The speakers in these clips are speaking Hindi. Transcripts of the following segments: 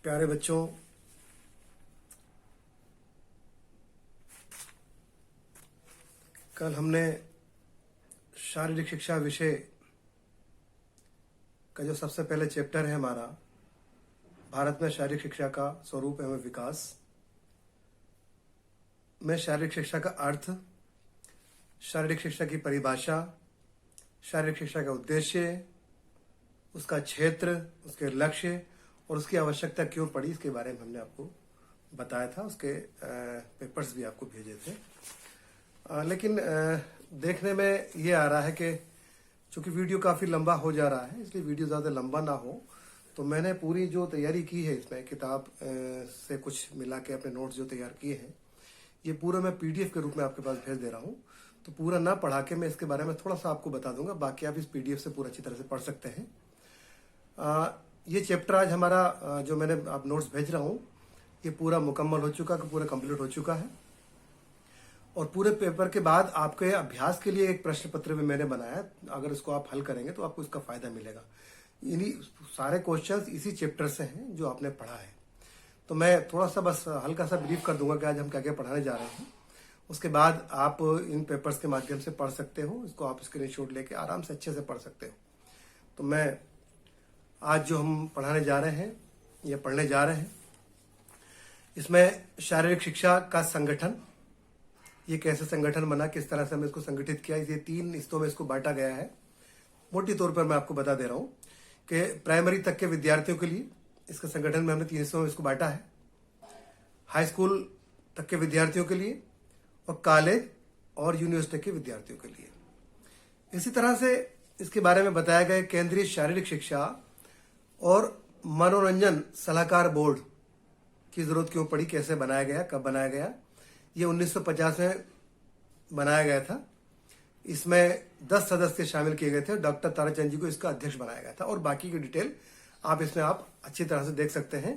प्यारे बच्चों, कल हमने शारीरिक शिक्षा विषय का जो सबसे पहले चैप्टर है हमारा, भारत में शारीरिक शिक्षा का स्वरूप एवं विकास में शारीरिक शिक्षा का अर्थ, शारीरिक शिक्षा की परिभाषा, शारीरिक शिक्षा का उद्देश्य, उसका क्षेत्र, उसके लक्ष्य और उसकी आवश्यकता क्यों पड़ी, इसके बारे में हमने आपको बताया था। उसके पेपर्स भी आपको भेजे थे। लेकिन देखने में ये आ रहा है कि चूंकि वीडियो काफ़ी लंबा हो जा रहा है, इसलिए वीडियो ज़्यादा लंबा ना हो, तो मैंने पूरी जो तैयारी की है इसमें किताब से कुछ मिला के अपने नोट्स जो तैयार किए हैं, ये पूरा मैं पीडीएफ के रूप में आपके पास भेज दे रहा हूँ। तो पूरा ना पढ़ा के मैं इसके बारे में थोड़ा सा आपको बता दूंगा, बाकी आप इस पीडीएफ से पूरा अच्छी तरह से पढ़ सकते हैं। ये चैप्टर आज हमारा जो मैंने आप नोट्स भेज रहा हूँ, ये पूरा मुकम्मल हो चुका, पूरा कंप्लीट हो चुका है। और पूरे पेपर के बाद आपके अभ्यास के लिए एक प्रश्न पत्र भी मैंने बनाया है। अगर इसको आप हल करेंगे तो आपको इसका फायदा मिलेगा। इन्हीं सारे क्वेश्चंस इसी चैप्टर से हैं जो आपने पढ़ा है। तो मैं थोड़ा सा बस हल्का सा ब्रीफ कर दूंगा कि आज हम क्या क्या पढ़ाने जा रहे हैं। उसके बाद आप इन पेपर्स के माध्यम से पढ़ सकते हो, इसको आप स्क्रीनशॉट लेके आराम से अच्छे से पढ़ सकते हो। तो मैं आज जो हम पढ़ाने जा रहे हैं या पढ़ने जा रहे हैं, इसमें शारीरिक शिक्षा का संगठन, ये कैसे संगठन बना, किस तरह से हमने इसको संगठित किया, ये 3 हिस्सों में इसको बांटा गया है। मोटी तौर पर मैं आपको बता दे रहा हूँ कि प्राइमरी तक के विद्यार्थियों के लिए इसका संगठन में हमने 3 हिस्सों में इसको बांटा है, हाई स्कूल तक के विद्यार्थियों के लिए और कॉलेज और यूनिवर्सिटी के विद्यार्थियों के लिए। इसी तरह से इसके बारे में बताया गया केंद्रीय शारीरिक शिक्षा और मनोरंजन सलाहकार बोर्ड की जरूरत क्यों पड़ी, कैसे बनाया गया, कब बनाया गया। ये 1950 में बनाया गया था। इसमें 10 सदस्य शामिल किए गए थे। डॉक्टर ताराचंद जी को इसका अध्यक्ष बनाया गया था और बाकी की डिटेल आप इसमें आप अच्छी तरह से देख सकते हैं।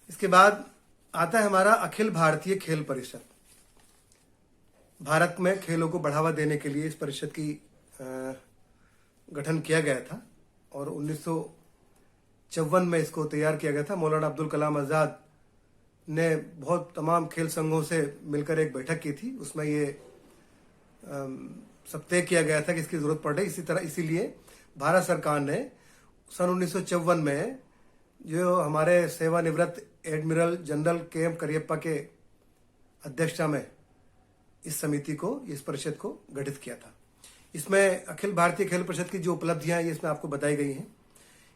इसके बाद आता है हमारा अखिल भारतीय खेल परिषद। भारत में खेलों को बढ़ावा देने के लिए इस परिषद की गठन किया गया था और 1954 में इसको तैयार किया गया था। मौलाना अब्दुल कलाम आजाद ने बहुत तमाम खेल संघों से मिलकर एक बैठक की थी। उसमें ये सब तय किया गया था कि इसकी जरूरत पड़ रही। इसीलिए भारत सरकार ने सन 1954 में जो हमारे सेवानिवृत्त एडमिरल जनरल के.एम. करियप्पा के अध्यक्षता में इस समिति को, इस परिषद को गठित किया था। इसमें अखिल भारतीय खेल परिषद की जो उपलब्धियां हैं ये इसमें आपको बताई गई हैं।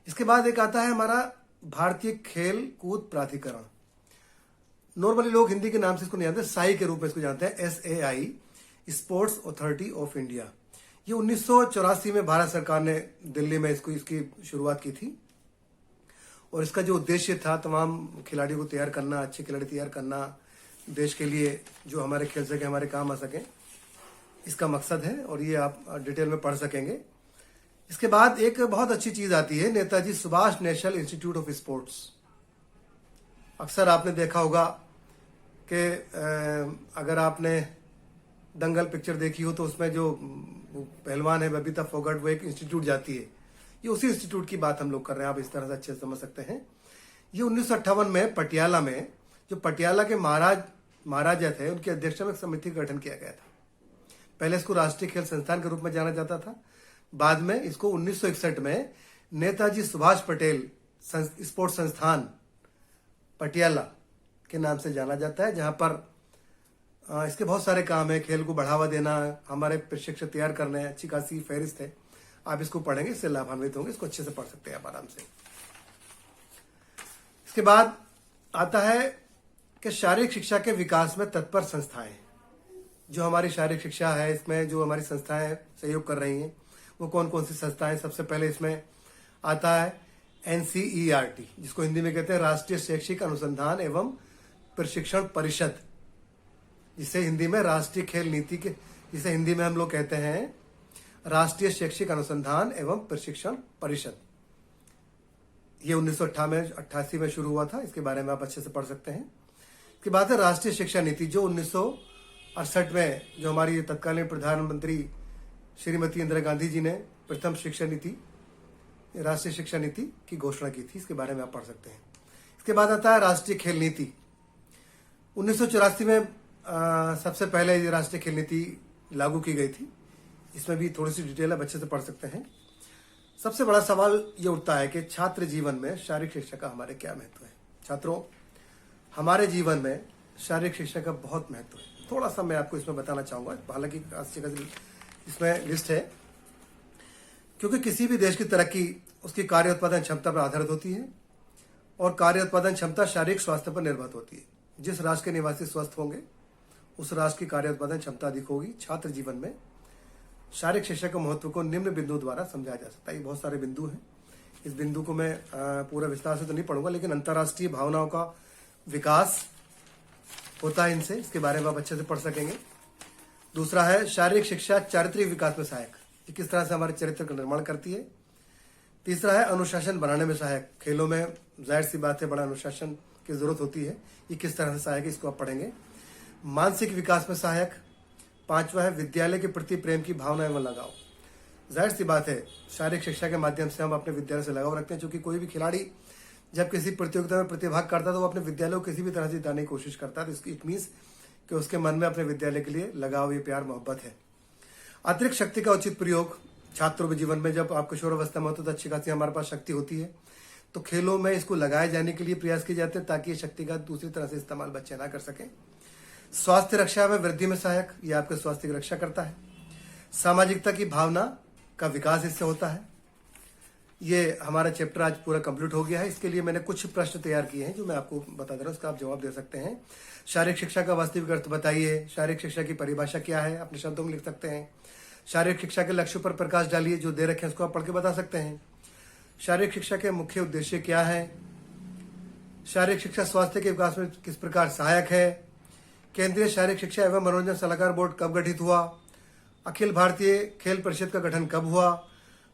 इसके बाद एक आता है हमारा भारतीय खेल कूद प्राधिकरण। नॉर्मली लोग हिंदी के नाम से इसको नहीं जानते, साई के रूप में इसको जानते हैं, SAI, sports authority of India. ये 1984 में भारत सरकार ने दिल्ली में इसकी शुरुआत की थी और इसका जो उद्देश्य था तमाम खिलाड़ियों को तैयार करना, अच्छे खिलाड़ी तैयार करना, देश के लिए जो हमारे खेल सके, हमारे काम आ सके, इसका मकसद है और ये आप डिटेल में पढ़ सकेंगे। इसके बाद एक बहुत अच्छी चीज आती है, Netaji Subhash national institute of sports. अक्सर आपने देखा होगा कि अगर आपने दंगल पिक्चर देखी हो तो उसमें जो पहलवान है बबीता फोगाट, वो एक इंस्टीट्यूट जाती है। ये उसी इंस्टीट्यूट की बात हम लोग कर रहे हैं, आप इस तरह से अच्छे से समझ सकते हैं। ये 1958 में पटियाला में, जो पटियाला के महाराजा थे, उनकी अध्यक्षता में एक समिति का गठन किया गया था। पहले इसको राष्ट्रीय खेल संस्थान के रूप में जाना जाता था। बाद में इसको 1961 में नेताजी सुभाष पटेल स्पोर्ट्स संस्थान पटियाला के नाम से जाना जाता है, जहां पर इसके बहुत सारे काम है। खेल को बढ़ावा देना, हमारे प्रशिक्षक तैयार करने, अच्छी खासी फहरिस्त है। आप इसको पढ़ेंगे, इससे लाभान्वित होंगे, इसको अच्छे से पढ़ सकते हैं आप आराम से। इसके बाद आता है कि शारीरिक शिक्षा के विकास में तत्पर संस्थाएं। जो हमारी शारीरिक शिक्षा है, इसमें जो हमारी संस्थाएं सहयोग कर रही हैं, वो कौन कौन सी संस्थाएं। सबसे पहले इसमें आता है NCERT, जिसको हिंदी में कहते हैं राष्ट्रीय शैक्षिक अनुसंधान एवं प्रशिक्षण परिषद, जिसे हिंदी में राष्ट्रीय खेल नीति के, जिसे हिंदी में हम लोग कहते हैं राष्ट्रीय शैक्षिक अनुसंधान एवं प्रशिक्षण परिषद। ये 1988 में शुरू हुआ था। इसके बारे में आप अच्छे से पढ़ सकते हैं। इसके बाद है राष्ट्रीय शिक्षा नीति, जो 1968 में जो हमारी तत्कालीन प्रधानमंत्री श्रीमती इंदिरा गांधी जी ने प्रथम शिक्षा नीति राष्ट्रीय शिक्षा नीति की घोषणा की थी, इसके बारे में आप पढ़ सकते हैं। इसके बाद आता है राष्ट्रीय खेल नीति। 1984 में सबसे पहले ये राष्ट्रीय खेल नीति लागू की गई थी। इसमें भी थोड़ी सी डिटेल है, बच्चे से पढ़ सकते हैं। सबसे बड़ा सवाल ये उठता है कि छात्र जीवन में शारीरिक शिक्षा का हमारे क्या महत्व है। छात्रों, हमारे जीवन में शारीरिक शिक्षा का बहुत महत्व है। थोड़ा सा मैं आपको इसमें बताना चाहूंगा, हालांकि इसमें लिस्ट है, क्योंकि किसी भी देश की तरक्की उसकी कार्य उत्पादन क्षमता पर आधारित होती है और कार्य उत्पादन क्षमता शारीरिक स्वास्थ्य पर निर्भर होती है। जिस राष्ट्र के निवासी स्वस्थ होंगे उस राष्ट्र की कार्य उत्पादन क्षमता अधिक होगी। छात्र जीवन में शारीरिक शिक्षा के महत्व को निम्न बिंदु द्वारा समझाया जा सकता है। ये बहुत सारे बिंदु हैं, इस बिंदु को मैं पूरा विस्तार से तो नहीं पढ़ूंगा, लेकिन अंतर्राष्ट्रीय भावनाओं का विकास होता है इनसे, इसके बारे में आप अच्छे से पढ़ सकेंगे। दूसरा है शारीरिक शिक्षा चारित्रिक विकास में सहायक, ये किस तरह से हमारे चरित्र का निर्माण करती है। तीसरा है अनुशासन बनाने में सहायक, खेलों में जाहिर सी बात है बड़ा अनुशासन की जरूरत होती है, ये किस तरह से सहायक है इसको आप पढ़ेंगे। मानसिक विकास में सहायक। पांचवा है विद्यालय के प्रति प्रेम की भावना एवं लगाव। जाहिर सी बात है शारीरिक शिक्षा के माध्यम से हम अपने विद्यालय से लगाव रखते हैं, क्योंकि कोई भी खिलाड़ी जब किसी प्रतियोगिता में प्रतिभाग करता है तो वो अपने विद्यालय को किसी भी तरह से जिताने की कोशिश करता है, तो इसकी इट मीन्स कि उसके मन में अपने विद्यालय के लिए लगाव, ये प्यार मोहब्बत है। अतिरिक्त शक्ति का उचित प्रयोग। छात्रों के जीवन में जब आप किशोरावस्था में होते तो अच्छी खासी हमारे पास शक्ति होती है, तो खेलों में इसको लगाए जाने के लिए प्रयास किए जाते हैं ताकि ये शक्ति का दूसरी तरह से इस्तेमाल बच्चे ना कर सकें। स्वास्थ्य रक्षा में वृद्धि में सहायक, ये आपके स्वास्थ्य की रक्षा करता है। सामाजिकता की भावना का विकास इससे होता है। ये हमारा चैप्टर आज पूरा कंप्लीट हो गया है। इसके लिए मैंने कुछ प्रश्न तैयार किए हैं जो मैं आपको बता दे रहा हूँ, उसका आप जवाब दे सकते हैं। शारीरिक शिक्षा का वास्तविक अर्थ बताइए। शारीरिक शिक्षा की परिभाषा क्या है, अपने शब्दों में लिख सकते हैं। शारीरिक शिक्षा के लक्ष्यों पर प्रकाश डालिए, जो दे रखे हैं उसको आप पढ़ के बता सकते हैं। शारीरिक शिक्षा के मुख्य उद्देश्य क्या है। शारीरिक शिक्षा स्वास्थ्य के विकास में किस प्रकार सहायक है। केंद्रीय शारीरिक शिक्षा एवं मनोरंजन सलाहकार बोर्ड कब गठित हुआ। अखिल भारतीय खेल परिषद का गठन कब हुआ।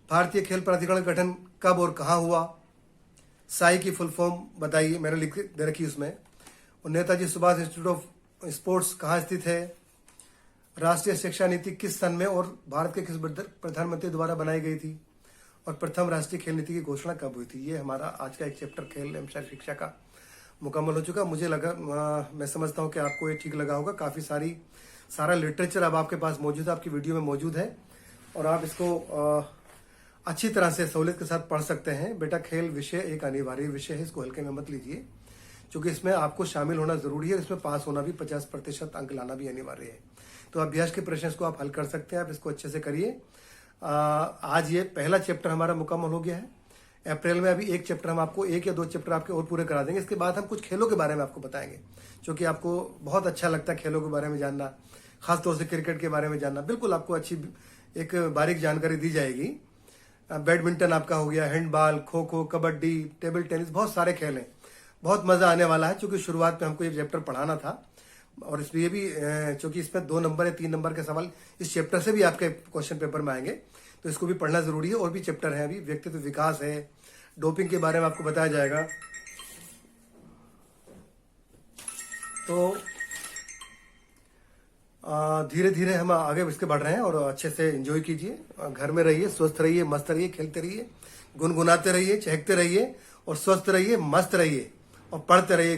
भारतीय खेल प्राधिकरण का गठन कब और कहाँ हुआ। साई की फुल फॉर्म बताइए, मैंने लिख दे रखी उसमें। और Netaji Subhash institute of sports कहाँ स्थित है। राष्ट्रीय शिक्षा नीति किस सन में और भारत के किस प्रधानमंत्री द्वारा बनाई गई थी। और प्रथम राष्ट्रीय खेल नीति की घोषणा कब हुई थी। ये हमारा आज का एक चैप्टर खेल एवं शारीरिक शिक्षा का मुकम्मल हो चुका। मुझे लगा, मैं समझता हूँ कि आपको ये ठीक लगा होगा। काफी सारा लिटरेचर अब आपके पास मौजूद है, आपकी वीडियो में मौजूद है और आप इसको अच्छी तरह से सहूलियत के साथ पढ़ सकते हैं। बेटा, खेल विषय एक अनिवार्य विषय है, इसको हल्के में मत लीजिए, क्योंकि इसमें आपको शामिल होना जरूरी है। इसमें पास होना भी 50% अंक लाना भी अनिवार्य है। तो अभ्यास के प्रश्न को आप हल कर सकते हैं, आप इसको अच्छे से करिए। आज ये पहला चैप्टर हमारा मुकम्मल हो गया है। अप्रैल में अभी एक चैप्टर हम आपको, 1 या 2 चैप्टर आपके और पूरे करा देंगे। इसके बाद हम कुछ खेलों के बारे में आपको बताएंगे, क्योंकि आपको बहुत अच्छा लगता है खेलों के बारे में जानना, खासतौर से क्रिकेट के बारे में जानना। बिल्कुल आपको अच्छी एक बारीक जानकारी दी जाएगी। बैडमिंटन आपका हो गया, handball, kho kho, kabaddi, table tennis, बहुत सारे खेल हैं। बहुत मजा आने वाला है, क्योंकि शुरुआत में हमको ये चैप्टर पढ़ाना था और इसलिए भी क्योंकि इसमें 2 नंबर या 3 नंबर के सवाल इस चैप्टर से भी आपके क्वेश्चन पेपर में आएंगे, तो इसको भी पढ़ना जरूरी है। और भी चैप्टर है, अभी व्यक्तित्व विकास है, डोपिंग के बारे में आपको बताया जाएगा। तो धीरे धीरे हम आगे इसके बढ़ रहे हैं और अच्छे से एंजॉय कीजिए। घर में रहिए, स्वस्थ रहिए, मस्त रहिए, खेलते रहिए, गुनगुनाते रहिए, चहकते रहिए और स्वस्थ रहिए, मस्त रहिए और पढ़ते रहिए।